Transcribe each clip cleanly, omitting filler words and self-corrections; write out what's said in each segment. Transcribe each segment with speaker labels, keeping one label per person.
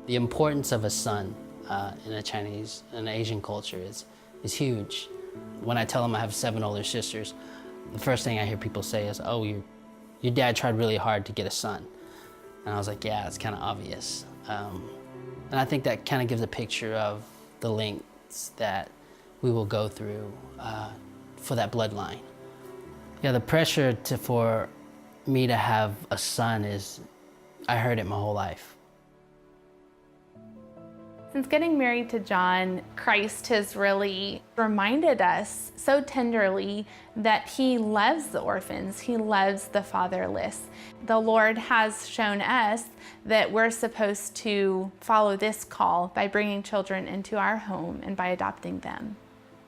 Speaker 1: The importance of a son in a Chinese and Asian culture is huge. When I tell them I have 7 older sisters, the first thing I hear people say is, oh, your dad tried really hard to get a son. And I was like, yeah, it's kind of obvious. And I think that kind of gives a picture of the lengths that we will go through for that bloodline. Yeah, the pressure for me to have a son I heard it my whole life.
Speaker 2: Since getting married to John, Christ has really reminded us so tenderly that he loves the orphans, he loves the fatherless. The Lord has shown us that we're supposed to follow this call by bringing children into our home and by adopting them.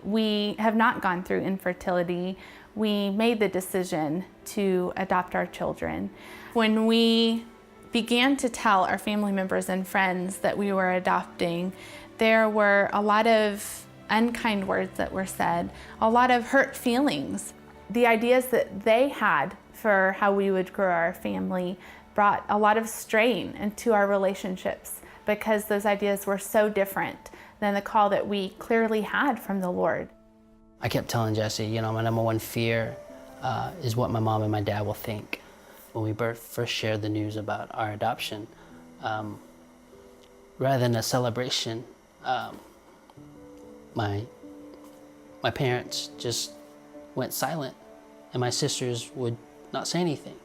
Speaker 2: We have not gone through infertility. We made the decision to adopt our children. When we began to tell our family members and friends that we were adopting, there were a lot of unkind words that were said, a lot of hurt feelings. The ideas that they had for how we would grow our family brought a lot of strain into our relationships because those ideas were so different than the call that we clearly had from the Lord.
Speaker 1: I kept telling Jessie, you know, my number one fear is what my mom and my dad will think. When we first shared the news about our adoption, rather than a celebration, my parents just went silent, and my sisters would not say anything.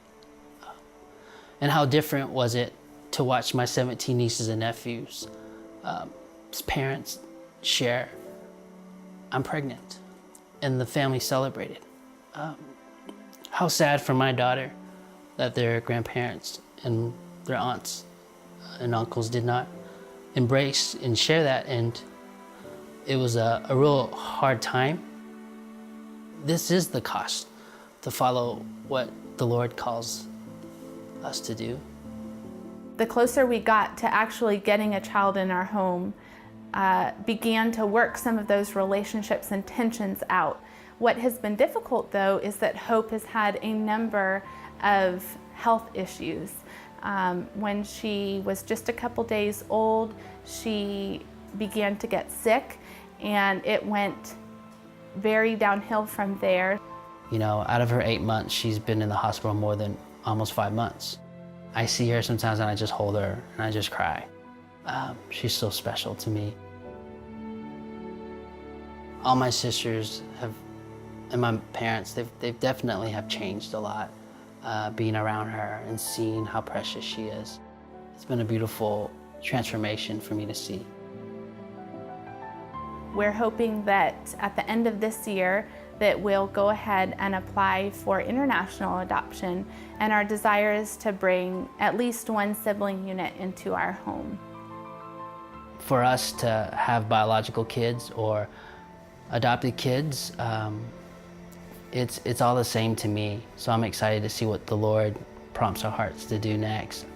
Speaker 1: And how different was it to watch my 17 nieces and nephews' parents share, I'm pregnant, and the family celebrated. How sad for my daughter that their grandparents and their aunts and uncles did not embrace and share that, and it was a real hard time. This is the cost to follow what the Lord calls us to do.
Speaker 2: The closer we got to actually getting a child in our home, began to work some of those relationships and tensions out. What has been difficult, though, is that Hope has had a number of health issues. When she was just a couple days old, she began to get sick, and it went very downhill from there.
Speaker 1: You know, out of her 8 months, she's been in the hospital more than almost 5 months. I see her sometimes and I just hold her and I just cry. She's so special to me. All my sisters and my parents, they've definitely have changed a lot, being around her and seeing how precious she is. It's been a beautiful transformation for me to see.
Speaker 2: We're hoping that at the end of this year that we'll go ahead and apply for international adoption, and our desire is to bring at least one sibling unit into our home.
Speaker 1: For us to have biological kids or adopted kids, it's all the same to me. So I'm excited to see what the Lord prompts our hearts to do next.